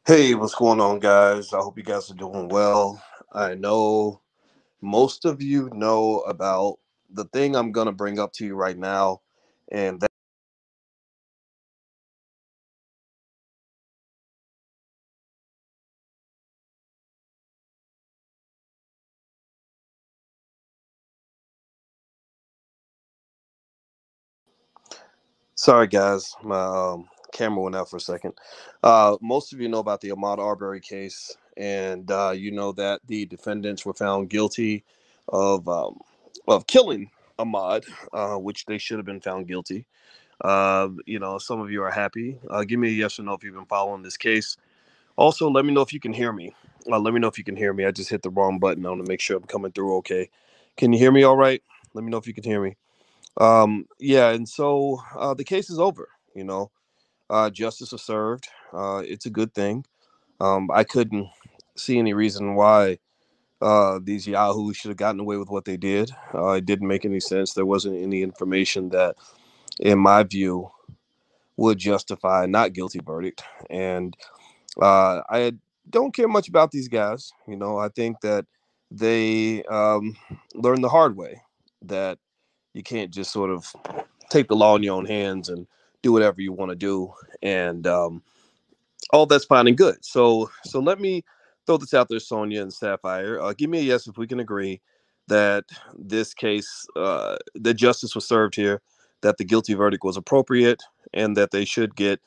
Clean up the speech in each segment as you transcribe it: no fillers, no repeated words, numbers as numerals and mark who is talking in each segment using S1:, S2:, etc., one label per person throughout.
S1: Hey, what's going on, guys? I hope you guys are doing well. I know most of you know about the thing I'm going to bring up to you right now. And that, sorry, guys, my camera went out for a second. Most of you know about the Ahmaud Arbery case, and you know that the defendants were found guilty of um, of killing Ahmaud, which they should have been found guilty. Some of you are happy. Give me a yes or no if you've been following this case. Also, let me know if you can hear me. Let me know if you can hear me. I just hit the wrong button. I want to make sure I'm coming through okay. Can you hear me all right? Let me know if you can hear me. Yeah, and so the case is over. Justice was served. It's a good thing. I couldn't see any reason why these yahoos should have gotten away with what they did. It didn't make any sense. There wasn't any information that, in my view, would justify a not guilty verdict. And I don't care much about these guys. I think that they learned the hard way that you can't just sort of take the law in your own hands and do whatever you want to do. And all that's fine and good. So let me throw this out there, Sonia and Sapphire. Give me a yes if we can agree that this case, that justice was served here, that the guilty verdict was appropriate, and that they should get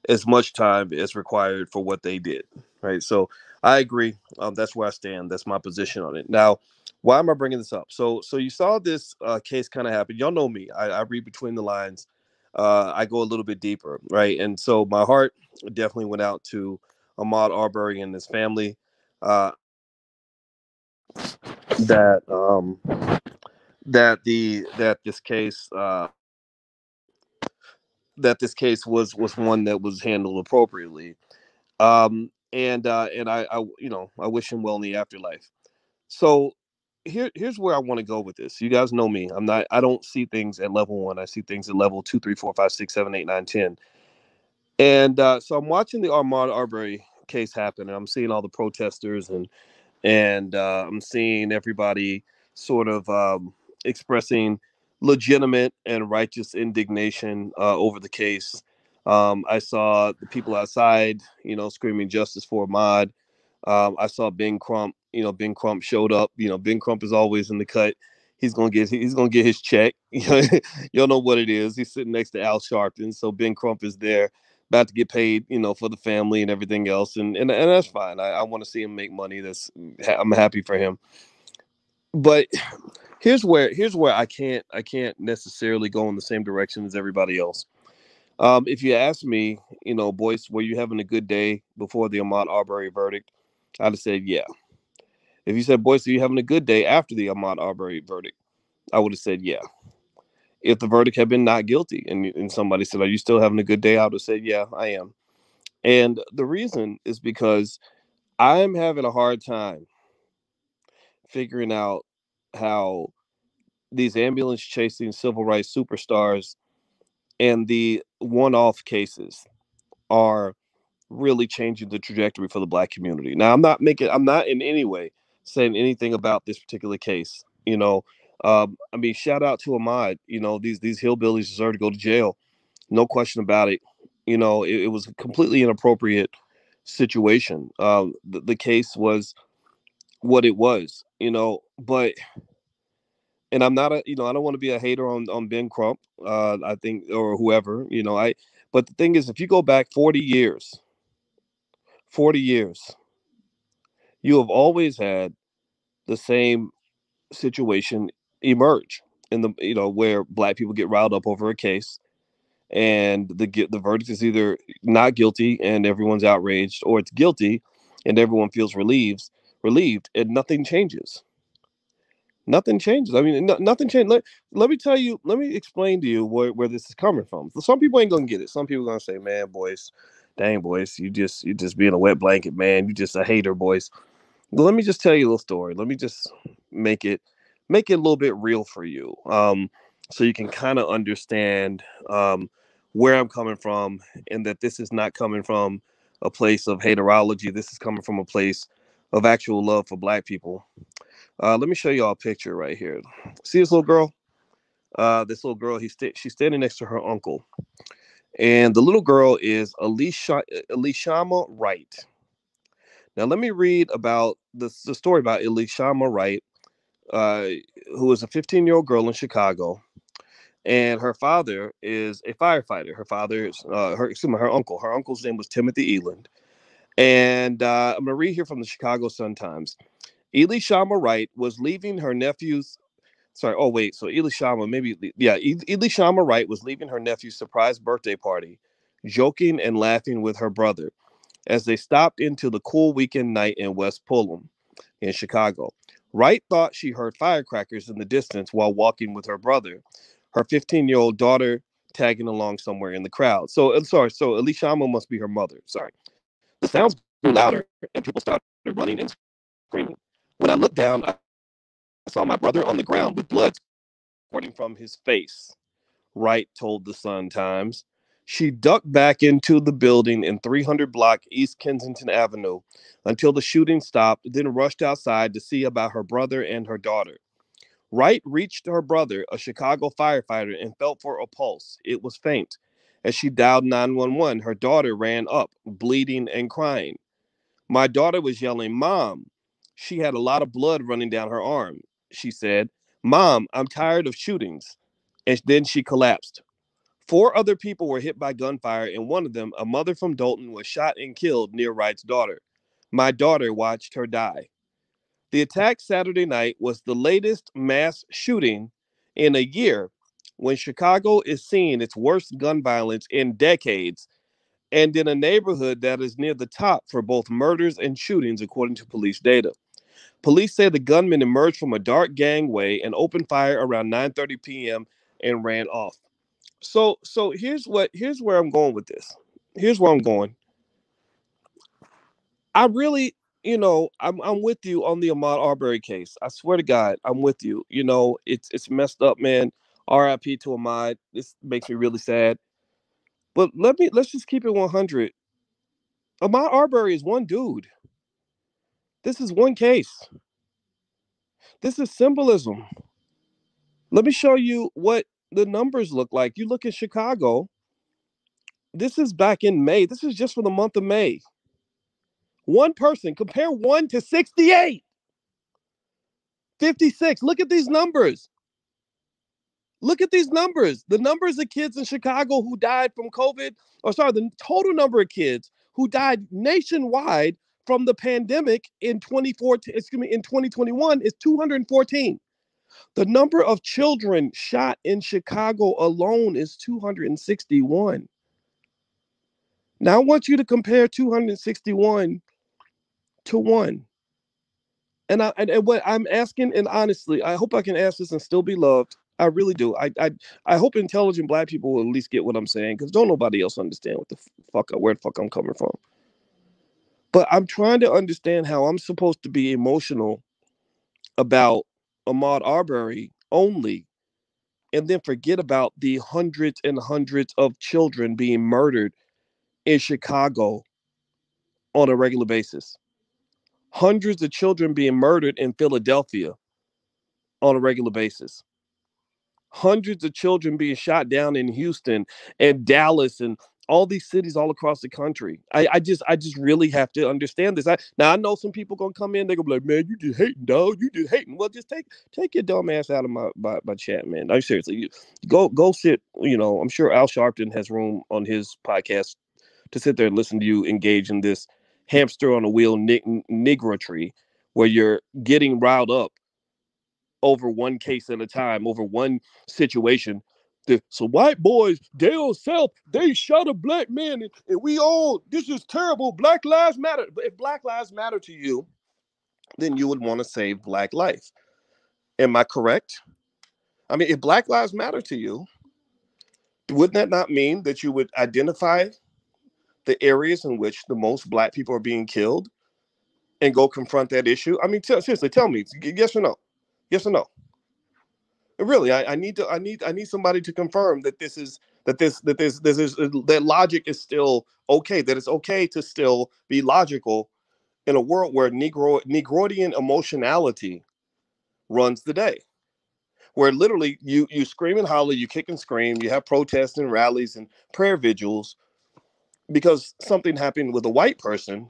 S1: as much time as required for what they did. Right. So I agree. That's where I stand. That's my position on it. Now, why am I bringing this up? So you saw this case kind of happen. Y'all know me. I read between the lines. I go a little bit deeper, right? And so my heart definitely went out to Ahmaud Arbery and his family. Uh, that um, that this case was one that was handled appropriately. And I wish him well in the afterlife. So here's where I want to go with this. You guys know me. I don't see things at level one. I see things at level two, three, four, five, six, seven, eight, nine, 10. And so I'm watching the Ahmaud Arbery case happen, and I'm seeing all the protesters, and I'm seeing everybody sort of expressing legitimate and righteous indignation over the case. I saw the people outside, screaming justice for Ahmaud. I saw Ben Crump. Ben Crump showed up. Ben Crump is always in the cut. He's gonna get his check. Y'all know what it is. He's sitting next to Al Sharpton, so Ben Crump is there, about to get paid. For the family and everything else, and that's fine. I want to see him make money. I'm happy for him. But here's where I can't necessarily go in the same direction as everybody else. If you ask me, Boyce, were you having a good day before the Ahmaud Arbery verdict? I'd have said yeah. If you said, Boyce, are you having a good day after the Ahmaud Arbery verdict? I would have said yeah. If the verdict had been not guilty and somebody said, are you still having a good day? I would have said, yeah, I am. And the reason is because I am having a hard time figuring out how these ambulance chasing civil rights superstars and the one off cases are really changing the trajectory for the black community. Now, I'm not in any way saying anything about this particular case. I mean, shout out to Ahmaud. These hillbillies deserve to go to jail, no question about it. It was a completely inappropriate situation. The case was what it was. But and I'm not I don't want to be a hater on Ben Crump. I think or whoever. But the thing is, if you go back 40 years, you have always had the same situation emerge in the where black people get riled up over a case, and the verdict is either not guilty and everyone's outraged, or it's guilty and everyone feels relieved, and nothing changes. Nothing changes. I mean, nothing changed. Let me tell you. Let me explain to you where this is coming from. Some people ain't gonna get it. Some people gonna say, "Man, Boyce, dang, Boyce, you just being a wet blanket, man. You just a hater, Boyce." Well, let me just tell you a little story. Let me just make it make it a little bit real for you, so you can kind of understand where I'm coming from, and that this is not coming from a place of haterology. This is coming from a place of actual love for black people. Let me show y'all a picture right here. See this little girl? She's standing next to her uncle, and the little girl is Elishama Wright. Now, let me read about the story about Elishama Wright, uh, who is a 15-year-old girl in Chicago, and her father is a firefighter. Her father is her uncle. Her uncle's name was Timothy Eland, and I'm gonna read here from the Chicago Sun-Times. Elishama Wright was leaving her nephew's. Sorry. Oh wait. So Elishama, Elishama Wright was leaving her nephew's surprise birthday party, joking and laughing with her brother as they stopped into the cool weekend night in West Fulham in Chicago. Wright thought she heard firecrackers in the distance while walking with her brother, her 15-year-old daughter tagging along somewhere in the crowd. So I'm sorry. So Elishama must be her mother. Sorry. The sounds grew louder and people started running and screaming. When I looked down, I saw my brother on the ground with blood squirting from his face. Wright told the Sun-Times. She ducked back into the building in 300 block East Kensington Avenue until the shooting stopped, then rushed outside to see about her brother and her daughter. Wright reached her brother, a Chicago firefighter, and felt for a pulse. It was faint. As she dialed 911, her daughter ran up, bleeding and crying. My daughter was yelling, Mom. She had a lot of blood running down her arm. She said, Mom, I'm tired of shootings. And then she collapsed. Four other people were hit by gunfire, and one of them, a mother from Dalton, was shot and killed near Wright's daughter. My daughter watched her die. The attack Saturday night was the latest mass shooting in a year when Chicago is seeing its worst gun violence in decades and in a neighborhood that is near the top for both murders and shootings, according to police data. Police say the gunman emerged from a dark gangway and opened fire around 9:30 p.m. and ran off. So here's where I'm going with this. Here's where I'm going. I really, I'm with you on the Ahmaud Arbery case. I swear to God, I'm with you. It's messed up, man. R.I.P. to Ahmaud. This makes me really sad. But let's just keep it 100. Ahmaud Arbery is one dude. This is one case. This is symbolism. Let me show you what the numbers look like. You look at Chicago. This is back in May. This is just for the month of May. One person, compare 1 to 68, 56. Look at these numbers. Look at these numbers. The numbers of kids in Chicago who died from COVID, the total number of kids who died nationwide from the pandemic in 2021 is 214. The number of children shot in Chicago alone is 261. Now I want you to compare 261 to 1. And what I'm asking, and honestly, I hope I can ask this and still be loved. I really do. I hope intelligent black people will at least get what I'm saying, because don't nobody else understand what the where the fuck I'm coming from. But I'm trying to understand how I'm supposed to be emotional about Ahmaud Arbery only, and then forget about the hundreds and hundreds of children being murdered in Chicago on a regular basis. Hundreds of children being murdered in Philadelphia on a regular basis. Hundreds of children being shot down in Houston and Dallas and all these cities all across the country. I just really have to understand this. Now I know some people gonna come in, they're gonna be like, man, you just hating, dog. You just hating. Well, just take your dumb ass out of my chat, man. I'm seriously. Go sit. I'm sure Al Sharpton has room on his podcast to sit there and listen to you engage in this hamster on a wheel nigratory where you're getting riled up over one case at a time, over one situation. So white boys, down south, they shot a black man, and we all, this is terrible. Black lives matter. But if black lives matter to you, then you would want to save black life. Am I correct? I mean, if black lives matter to you, wouldn't that not mean that you would identify the areas in which the most black people are being killed and go confront that issue? I mean, seriously, tell me, yes or no? Yes or no? Really, I need somebody to confirm that this is that logic is still okay, that it's okay to still be logical in a world where Negroidian emotionality runs the day, where literally you scream and holler, you kick and scream, you have protests and rallies and prayer vigils because something happened with a white person,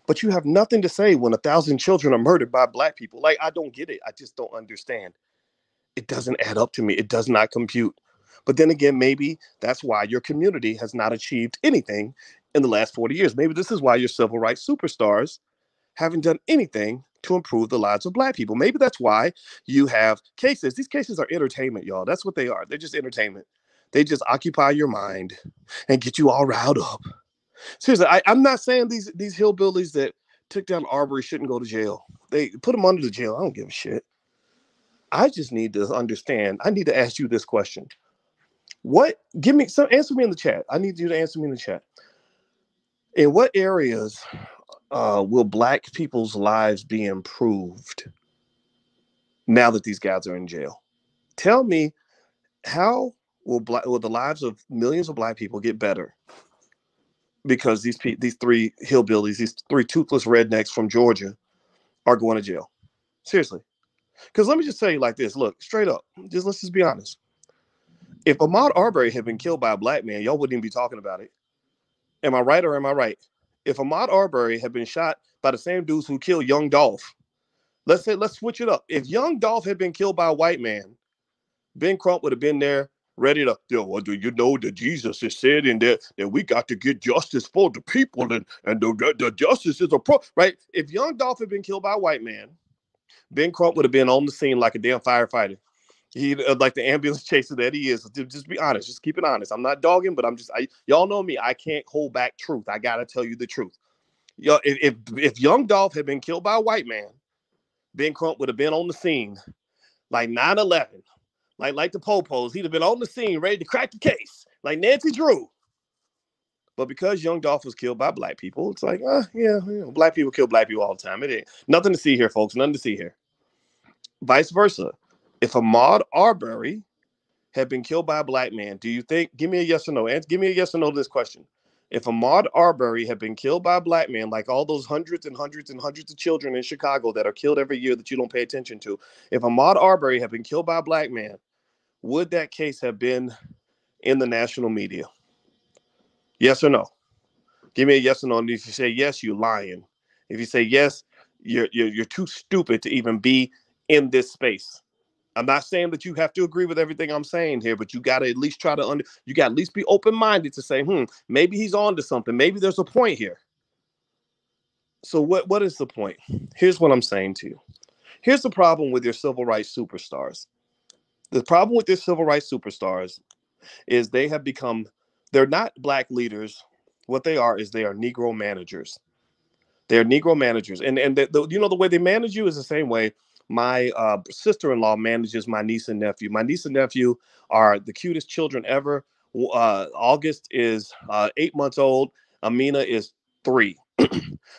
S1: but you have nothing to say when 1,000 children are murdered by black people. Like, I don't get it. I just don't understand. It doesn't add up to me. It does not compute. But then again, maybe that's why your community has not achieved anything in the last 40 years. Maybe this is why your civil rights superstars haven't done anything to improve the lives of black people. Maybe that's why you have cases. These cases are entertainment, y'all. That's what they are. They're just entertainment. They just occupy your mind and get you all riled up. Seriously, I'm not saying these hillbillies that took down Arbery shouldn't go to jail. They put them under the jail. I don't give a shit. I just need to understand. I need to ask you this question. Answer me in the chat. I need you to answer me in the chat. In what areas will black people's lives be improved now that these guys are in jail? Tell me, how will the lives of millions of black people get better because these three hillbillies, these three toothless rednecks from Georgia are going to jail? Seriously. Because let me just tell you like this. Look, straight up, let's just be honest. If Ahmaud Arbery had been killed by a black man, y'all wouldn't even be talking about it. Am I right or am I right? If Ahmaud Arbery had been shot by the same dudes who killed Young Dolph, let's switch it up. If Young Dolph had been killed by a white man, Ben Crump would have been there ready to, well, do you know that Jesus has said in there that we got to get justice for the people and the justice is right? If Young Dolph had been killed by a white man, Ben Crump would have been on the scene like a damn firefighter. He like the ambulance chaser that he is. Just be honest. Just keep it honest. I'm not dogging, but y'all know me. I can't hold back truth. I gotta tell you the truth. Yo, if Young Dolph had been killed by a white man, Ben Crump would have been on the scene like 9/11, like the Popos. He'd have been on the scene ready to crack the case, like Nancy Drew. But because Young Dolph was killed by black people, it's like, black people kill black people all the time. It ain't nothing to see here, folks. Nothing to see here. Vice versa. If Ahmaud Arbery had been killed by a black man, do you think, give me a yes or no, give me a yes or no to this question. If Ahmaud Arbery had been killed by a black man, like all those hundreds and hundreds and hundreds of children in Chicago that are killed every year that you don't pay attention to, if Ahmaud Arbery had been killed by a black man, would that case have been in the national media? Yes or no? Give me a yes or no. And if you say yes, you're lying. If you say yes, you're too stupid to even be in this space. I'm not saying that you have to agree with everything I'm saying here, but you got to at least try to you got to at least be open-minded to say, maybe he's on to something. Maybe there's a point here. So what is the point? Here's what I'm saying to you. Here's the problem with your civil rights superstars. The problem with your civil rights superstars is they're not black leaders. What they are is they are Negro managers. They're Negro managers. And the way they manage you is the same way my sister-in-law manages my niece and nephew. My niece and nephew are the cutest children ever. August is 8 months old. Amina is 3.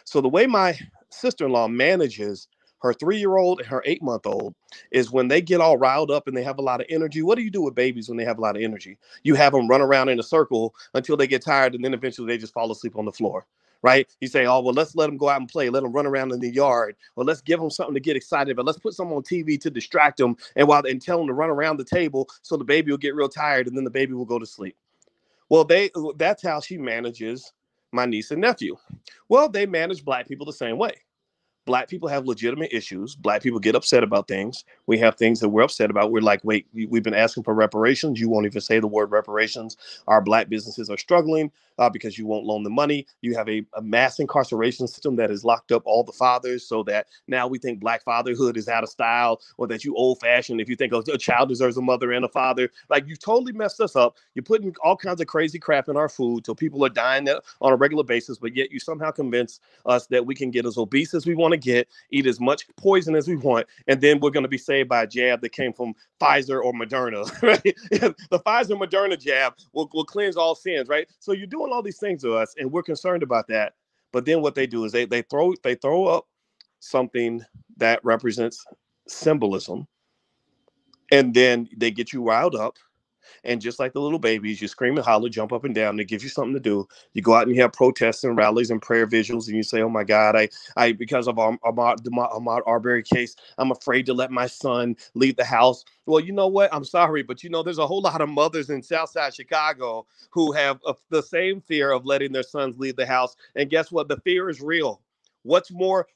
S1: So the way my sister-in-law manages her 3-year-old and her 8-month-old is when they get all riled up and they have a lot of energy. What do you do with babies when they have a lot of energy? You have them run around in a circle until they get tired, and then eventually they just fall asleep on the floor. Right? You say, oh, well, let's let them go out and play. Let them run around in the yard. Or let's give them something to get excited about. Let's put something on TV to distract them and tell them to run around the table so the baby will get real tired and then the baby will go to sleep. Well, that's how she manages my niece and nephew. Well, they manage black people the same way. Black people have legitimate issues. Black people get upset about things. We have things that we're upset about. We're like, wait, we've been asking for reparations. You won't even say the word reparations. Our black businesses are struggling because you won't loan the money. You have a mass incarceration system that has locked up all the fathers so that now we think black fatherhood is out of style, or that you old fashioned if you think a child deserves a mother and a father. Like, you totally messed us up. You're putting all kinds of crazy crap in our food till people are dying on a regular basis, but yet you somehow convince us that we can get as obese as we want to get, eat as much poison as we want, and then we're going to be saved by a jab that came from Pfizer or Moderna. Right? The Pfizer Moderna jab will cleanse all sins, right? So you're doing all these things to us, and we're concerned about that. But then what they do is they throw up something that represents symbolism, and then they get you riled up, And just like the little babies, you scream and holler, jump up and down. It gives you something to do. You go out and you have protests and rallies and prayer vigils, and you say, "Oh my God, because of Ahmaud Arbery case, I'm afraid to let my son leave the house." Well, you know what? I'm sorry, but there's a whole lot of mothers in Southside Chicago who have the same fear of letting their sons leave the house. And guess what? The fear is real. What's more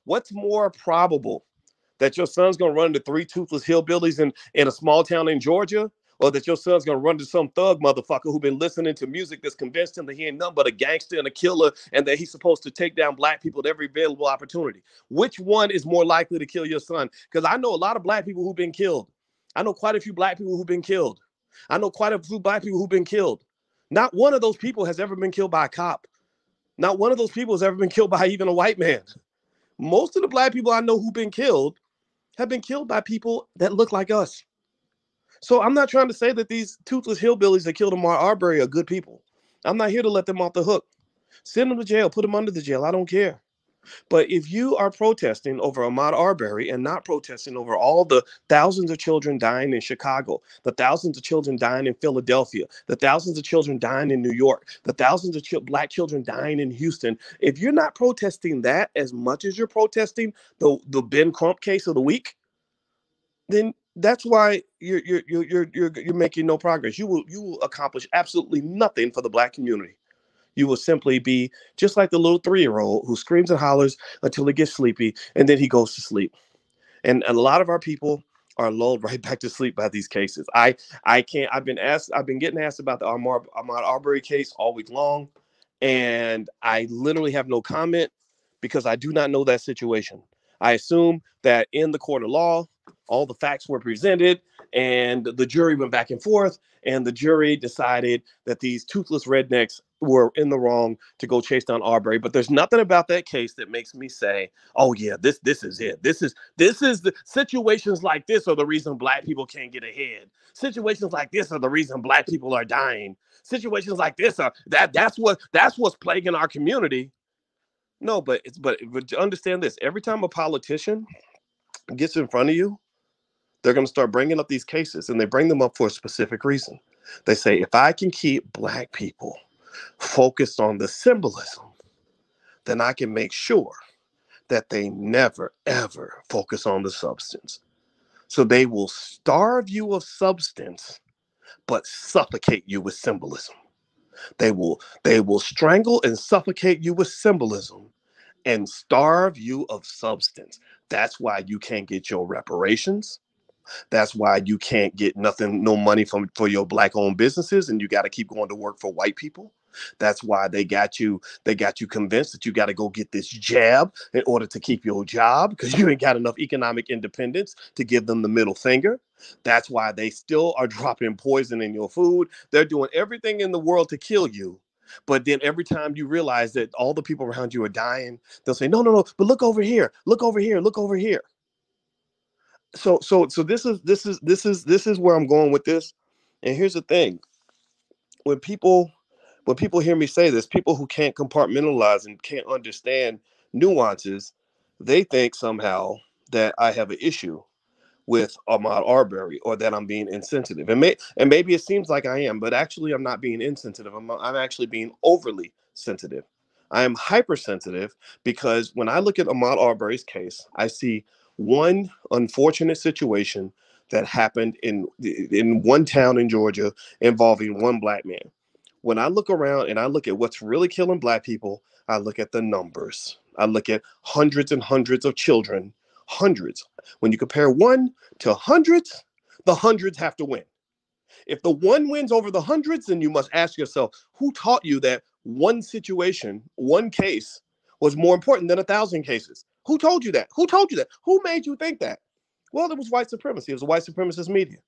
S1: probable? That your son's gonna run into three toothless hillbillies in a small town in Georgia, or that your son's gonna run to some thug motherfucker who been listening to music that's convinced him that he ain't nothing but a gangster and a killer, and that he's supposed to take down black people at every available opportunity? Which one is more likely to kill your son? Because I know a lot of black people who've been killed. I know quite a few black people who've been killed. I know quite a few black people who've been killed. Not one of those people has ever been killed by a cop. Not one of those people has ever been killed by even a white man. Most of the black people I know who've been killed have been killed by people that look like us. So I'm not trying to say that these toothless hillbillies that killed Ahmaud Arbery are good people. I'm not here to let them off the hook. Send them to jail, put them under the jail. I don't care. But if you are protesting over Ahmaud Arbery and not protesting over all the thousands of children dying in Chicago, the thousands of children dying in Philadelphia, the thousands of children dying in New York, the thousands of black children dying in Houston, if you're not protesting that as much as you're protesting the Ben Crump case of the week, then that's why you're making no progress. You will accomplish absolutely nothing for the black community. You will simply be just like the little 3-year-old who screams and hollers until he gets sleepy, and then he goes to sleep. And a lot of our people are lulled right back to sleep by these cases. I can't. I've been getting asked about the Ahmaud Arbery case all week long, and I literally have no comment because I do not know that situation. I assume that in the court of law, all the facts were presented, and the jury went back and forth, and the jury decided that these toothless rednecks were in the wrong to go chase down Arbery. But there's nothing about that case that makes me say, "Oh yeah, this is it. This is the situations like this are the reason black people can't get ahead. Situations like this are the reason black people are dying. Situations like this are that's what's plaguing our community." No, but understand this: every time a politician gets in front of you, they're going to start bringing up these cases, and they bring them up for a specific reason. They say, if I can keep black people focused on the symbolism, then I can make sure that they never, ever focus on the substance. So they will starve you of substance, but suffocate you with symbolism. They will strangle and suffocate you with symbolism and starve you of substance. That's why you can't get your reparations. That's why you can't get nothing, no money for your black-owned businesses, and you got to keep going to work for white people. That's why they got you convinced that you got to go get this jab in order to keep your job, because you ain't got enough economic independence to give them the middle finger. That's why they still are dropping poison in your food. They're doing everything in the world to kill you. But then every time you realize that all the people around you are dying, they'll say, no, no, no, but look over here, look over here, look over here. So this is where I'm going with this. And here's the thing: when people hear me say this, people who can't compartmentalize and can't understand nuances, they think somehow that I have an issue with Ahmaud Arbery, or that I'm being insensitive. And maybe it seems like I am, but actually I'm not being insensitive. I'm actually being overly sensitive. I am hypersensitive because when I look at Ahmaud Arbery's case, I see one unfortunate situation that happened in one town in Georgia involving one black man. When I look around and I look at what's really killing black people, I look at the numbers. I look at hundreds and hundreds of children, hundreds. When you compare one to hundreds, the hundreds have to win. If the one wins over the hundreds, then you must ask yourself, who taught you that one situation, one case was more important than 1,000 cases? Who told you that? Who told you that? Who made you think that? Well, it was white supremacy. It was white supremacist media.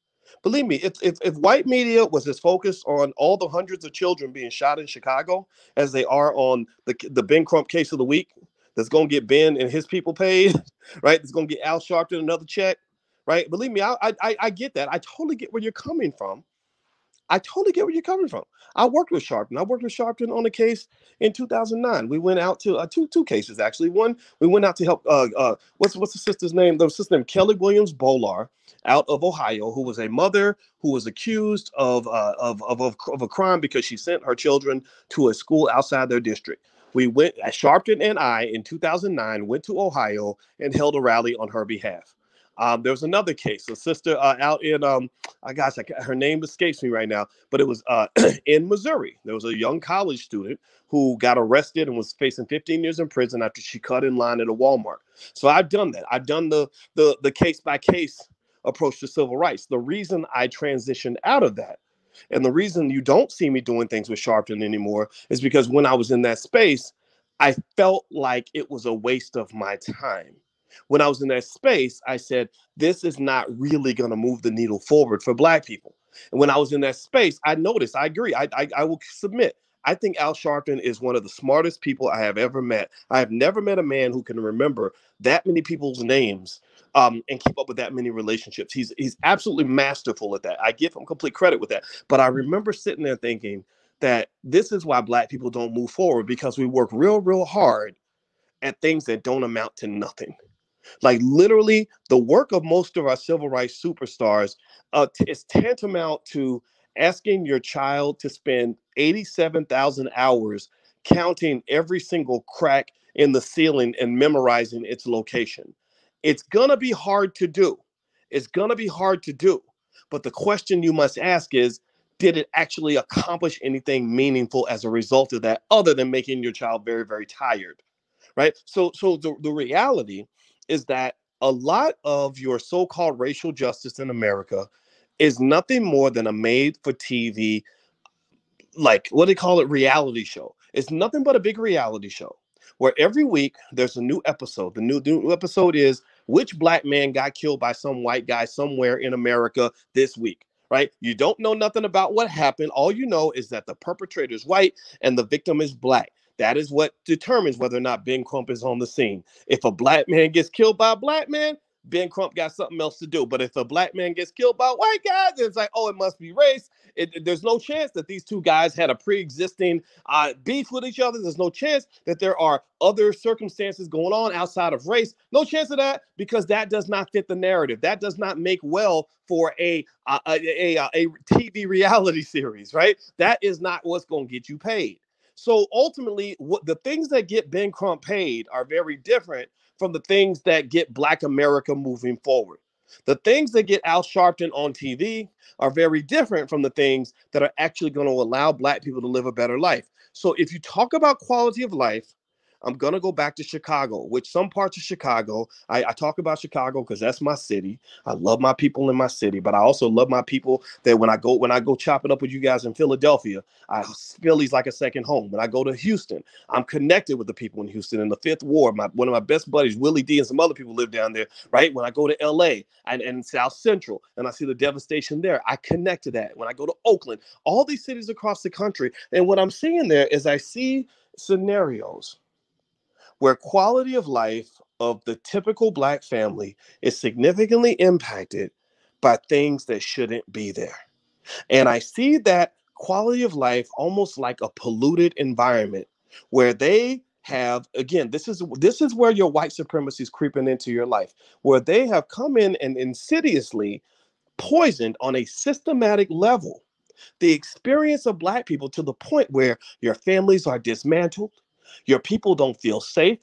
S1: Believe me, if white media was as focused on all the hundreds of children being shot in Chicago as they are on the Ben Crump case of the week, that's going to get Ben and his people paid, right? That's going to get Al Sharpton another check, right? Believe me, I get that. I totally get where you're coming from. I totally get where you're coming from. I worked with Sharpton. I worked with Sharpton on a case in 2009. We went out to two cases actually. One, we went out to help what's the sister's name? The sister's name Kelly Williams Bolar out of Ohio, who was a mother who was accused of a crime because she sent her children to a school outside their district. We went, Sharpton and I, in 2009, went to Ohio and held a rally on her behalf. There was another case, a sister out in, her name escapes me right now, but it was in Missouri. There was a young college student who got arrested and was facing 15 years in prison after she cut in line at a Walmart. So I've done that. I've done the case by case approach to civil rights. The reason I transitioned out of that, and the reason you don't see me doing things with Sharpton anymore, is because when I was in that space, I felt like it was a waste of my time. When I was in that space, I said, this is not really going to move the needle forward for Black people. And when I was in that space, I noticed, I agree, I will submit, I think Al Sharpton is one of the smartest people I have ever met. I have never met a man who can remember that many people's names and keep up with that many relationships. He's absolutely masterful at that. I give him complete credit with that. But I remember sitting there thinking that this is why Black people don't move forward, because we work real hard at things that don't amount to nothing. Like literally, the work of most of our civil rights superstars is tantamount to asking your child to spend 87,000 hours counting every single crack in the ceiling and memorizing its location. It's going to be hard to do. It's going to be hard to do. But the question you must ask is, did it actually accomplish anything meaningful as a result of that, other than making your child very tired? Right? So the reality is that a lot of your so-called racial justice in America is nothing more than a made-for-TV, like, what do they call it, reality show. It's nothing but a big reality show where every week there's a new episode. The new episode is which Black man got killed by some white guy somewhere in America this week. Right? You don't know nothing about what happened. All you know is that the perpetrator is white and the victim is Black. That is what determines whether or not Ben Crump is on the scene. If a Black man gets killed by a Black man, Ben Crump got something else to do. But if a Black man gets killed by a white guy, it's like, oh, it must be race. There's no chance that these two guys had a pre-existing beef with each other. There's no chance that there are other circumstances going on outside of race. No chance of that, because that does not fit the narrative. That does not make well for a TV reality series, right? That is not what's going to get you paid. So ultimately, what the things that get Ben Crump paid are very different from the things that get Black America moving forward. The things that get Al Sharpton on TV are very different from the things that are actually going to allow Black people to live a better life. So if you talk about quality of life, I'm going to go back to Chicago, which some parts of Chicago, I talk about Chicago because that's my city. I love my people in my city, but I also love my people that when I go chop it up with you guys in Philadelphia, Philly's like a second home. When I go to Houston, I'm connected with the people in Houston in the Fifth Ward. One of my best buddies, Willie D, and some other people live down there, right? When I go to LA and South Central and I see the devastation there, I connect to that. When I go to Oakland, all these cities across the country, and what I'm seeing there is I see scenarios where quality of life of the typical Black family is significantly impacted by things that shouldn't be there. And I see that quality of life almost like a polluted environment where they have, again, this is where your white supremacy is creeping into your life, where they have come in and insidiously poisoned on a systematic level the experience of Black people to the point where your families are dismantled, your people don't feel safe,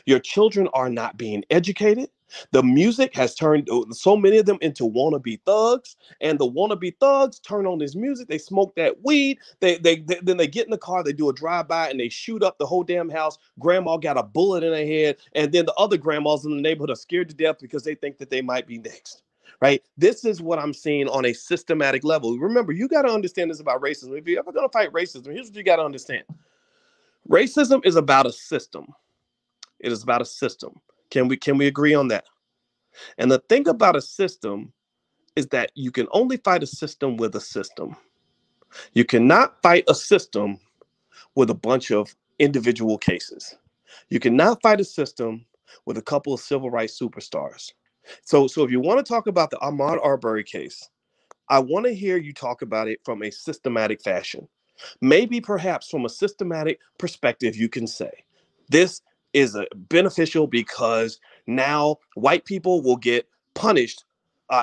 S1: your children are not being educated. The music has turned so many of them into wannabe thugs, and the wannabe thugs turn on this music. They smoke that weed. Then they get in the car. They do a drive-by and they shoot up the whole damn house. Grandma got a bullet in her head, and then the other grandmas in the neighborhood are scared to death because they think that they might be next. Right? This is what I'm seeing on a systematic level. Remember, you got to understand this about racism. If you're ever going to fight racism, here's what you got to understand. Racism is about a system. It is about a system. Can we agree on that? And the thing about a system is that you can only fight a system with a system. You cannot fight a system with a bunch of individual cases. You cannot fight a system with a couple of civil rights superstars. So if you want to talk about the Ahmaud Arbery case, I want to hear you talk about it from a systematic fashion. Maybe perhaps from a systematic perspective, you can say this is beneficial because now white people will get punished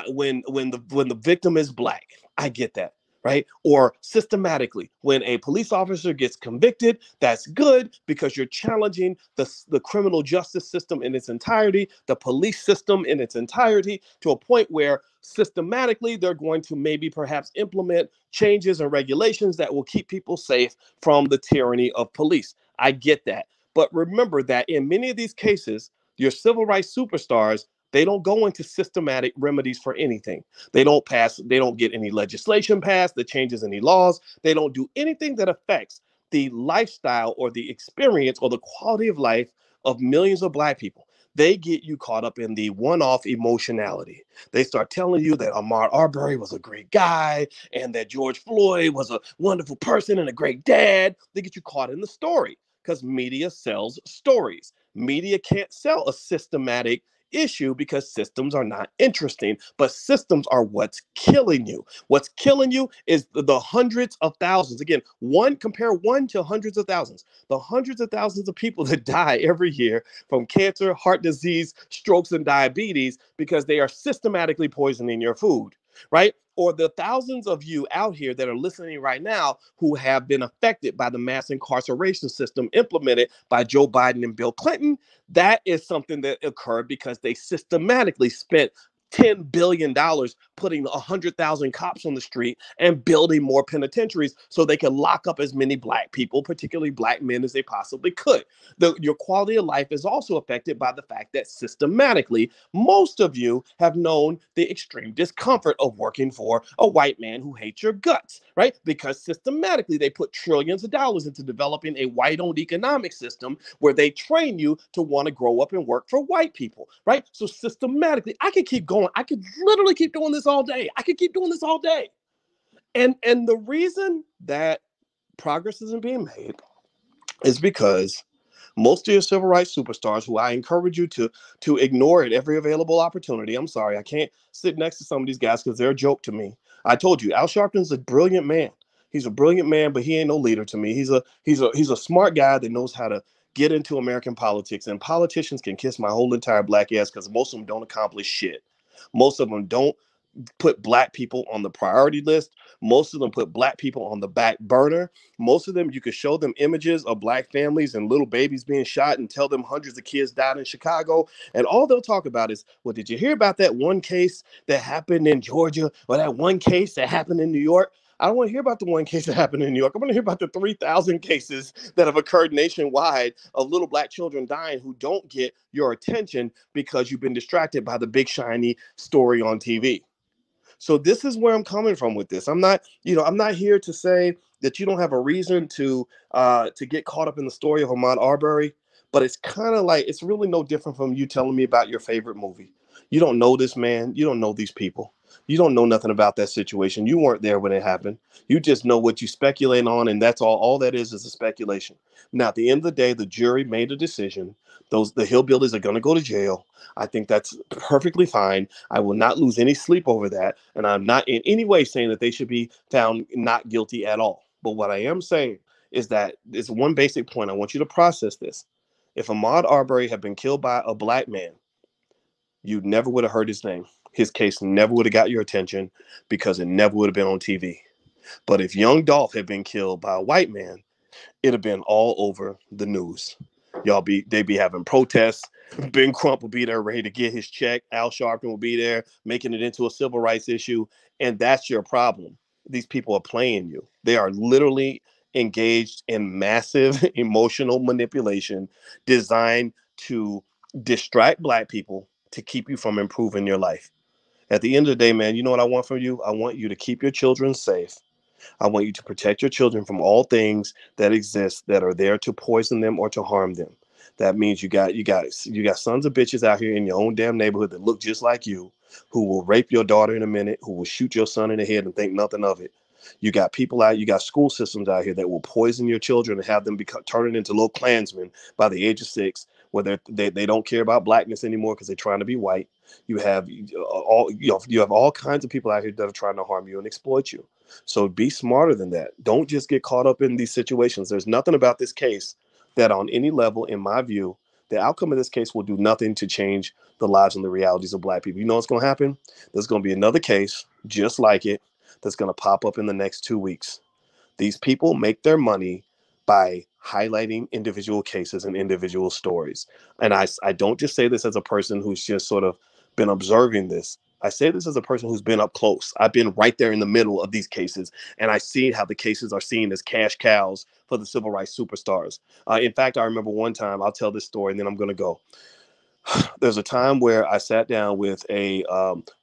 S1: when the victim is black. I get that, right? Or systematically, when a police officer gets convicted, that's good because you're challenging the criminal justice system in its entirety, the police system in its entirety, to a point where systematically they're going to maybe perhaps implement changes and regulations that will keep people safe from the tyranny of police. I get that. But remember that in many of these cases, your civil rights superstars, they don't go into systematic remedies for anything. They don't get any legislation passed that changes any laws. They don't do anything that affects the lifestyle or the experience or the quality of life of millions of black people. They get you caught up in the one-off emotionality. They start telling you that Ahmaud Arbery was a great guy and that George Floyd was a wonderful person and a great dad. They get you caught in the story because media sells stories. Media can't sell a systematic issue because systems are not interesting, but systems are what's killing you. What's killing you is the hundreds of thousands. Again, compare one to hundreds of thousands. The hundreds of thousands of people that die every year from cancer, heart disease, strokes, and diabetes because they are systematically poisoning your food, right? Or the thousands of you out here that are listening right now who have been affected by the mass incarceration system implemented by Joe Biden and Bill Clinton. That is something that occurred because they systematically spent $10 billion putting 100,000 cops on the street and building more penitentiaries so they could lock up as many black people, particularly black men, as they possibly could. Your quality of life is also affected by the fact that systematically, most of you have known the extreme discomfort of working for a white man who hates your guts, right? Because systematically, they put trillions of dollars into developing a white-owned economic system where they train you to want to grow up and work for white people, right? So systematically, I could keep going. I could literally keep doing this all day. I could keep doing this all day. And the reason that progress isn't being made is because most of your civil rights superstars, who I encourage you to ignore at every available opportunity. I'm sorry, I can't sit next to some of these guys because they're a joke to me. I told you, Al Sharpton's a brilliant man. He's a brilliant man, but he ain't no leader to me. He's a smart guy that knows how to get into American politics. And politicians can kiss my whole entire black ass because most of them don't accomplish shit. Most of them don't put black people on the priority list. Most of them put black people on the back burner. Most of them, you could show them images of black families and little babies being shot and tell them hundreds of kids died in Chicago. And all they'll talk about is, well, did you hear about that one case that happened in Georgia or that one case that happened in New York? I don't want to hear about the one case that happened in New York. I want to hear about the 3,000 cases that have occurred nationwide of little black children dying who don't get your attention because you've been distracted by the big shiny story on TV. So this is where I'm coming from with this. I'm not here to say that you don't have a reason to get caught up in the story of Ahmaud Arbery, but it's kind of like it's really no different from you telling me about your favorite movie. You don't know this man. You don't know these people. You don't know nothing about that situation. You weren't there when it happened. You just know what you speculate on, and that's all. All that is a speculation. Now, at the end of the day, the jury made a decision. The hillbillies are going to go to jail. I think that's perfectly fine. I will not lose any sleep over that. And I'm not in any way saying that they should be found not guilty at all. But what I am saying is that it's one basic point. I want you to process this. If Ahmaud Arbery had been killed by a black man, you never would have heard his name. His case never would have got your attention because it never would have been on TV. But if young Dolph had been killed by a white man, it'd have been all over the news. They'd be having protests. Ben Crump will be there ready to get his check. Al Sharpton will be there making it into a civil rights issue. And that's your problem. These people are playing you. They are literally engaged in massive emotional manipulation designed to distract black people to keep you from improving your life. At the end of the day, man, you know what I want from you? I want you to keep your children safe. I want you to protect your children from all things that exist that are there to poison them or to harm them. That means you got sons of bitches out here in your own damn neighborhood that look just like you, who will rape your daughter in a minute, who will shoot your son in the head and think nothing of it. You got people out, you got school systems out here that will poison your children and have them turning into little Klansmen by the age of 6, where they don't care about blackness anymore because they're trying to be white. You have you have all kinds of people out here that are trying to harm you and exploit you. So be smarter than that. Don't just get caught up in these situations. There's nothing about this case that on any level, in my view, the outcome of this case will do nothing to change the lives and the realities of black people. You know what's going to happen? There's going to be another case just like it that's going to pop up in the next 2 weeks. These people make their money by highlighting individual cases and individual stories. And I don't just say this as a person who's just sort of been observing this. I say this as a person who's been up close. I've been right there in the middle of these cases, and I see how the cases are seen as cash cows for the civil rights superstars. In fact, I remember one time, I'll tell this story and then I'm going to go. There's a time where I sat down with a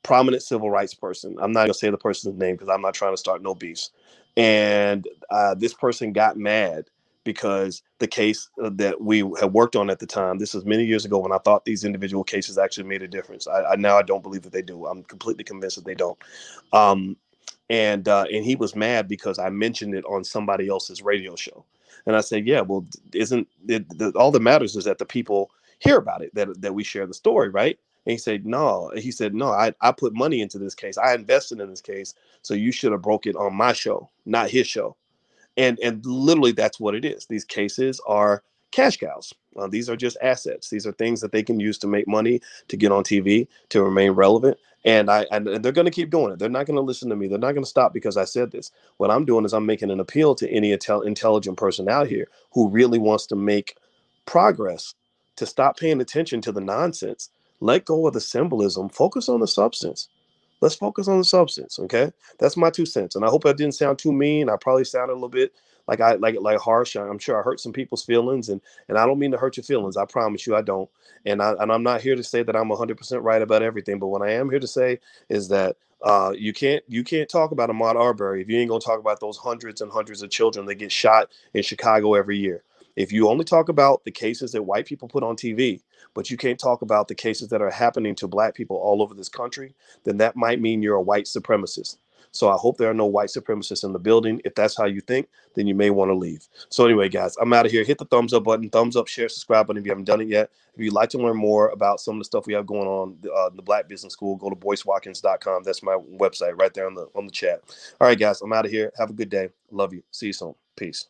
S1: prominent civil rights person. I'm not going to say the person's name because I'm not trying to start no beefs. And this person got mad because the case that we had worked on at the time, this was many years ago when I thought these individual cases actually made a difference. Now I don't believe that they do. I'm completely convinced that they don't. And he was mad because I mentioned it on somebody else's radio show. And I said, yeah, well, isn't it, all that matters is that the people hear about it, that we share the story, right? And he said, no. He said, no, I put money into this case. I invested in this case. So you should have broke it on my show, not his show. And literally that's what it is. These cases are cash cows. These are just assets. These are things that they can use to make money, to get on TV, to remain relevant. And they're going to keep doing it. They're not going to listen to me. They're not going to stop because I said this. What I'm doing is I'm making an appeal to any intelligent person out here who really wants to make progress, to stop paying attention to the nonsense. Let go of the symbolism. Focus on the substance. Let's focus on the substance. Okay, that's my 2 cents. And I hope I didn't sound too mean. I probably sounded a little bit like harsh. I'm sure I hurt some people's feelings, and I don't mean to hurt your feelings. I promise you I don't. And I'm not here to say that I'm 100% right about everything. But what I am here to say is that you can't talk about Ahmaud Arbery if you ain't gonna talk about those hundreds and hundreds of children that get shot in Chicago every year. If you only talk about the cases that white people put on TV, but you can't talk about the cases that are happening to black people all over this country, then that might mean you're a white supremacist. So I hope there are no white supremacists in the building. If that's how you think, then you may want to leave. So anyway, guys, I'm out of here. Hit the thumbs up button, thumbs up, share, subscribe button if you haven't done it yet. If you'd like to learn more about some of the stuff we have going on, the Black Business School, go to boycewatkins.com. That's my website right there on the chat. All right, guys, I'm out of here. Have a good day. Love you. See you soon. Peace.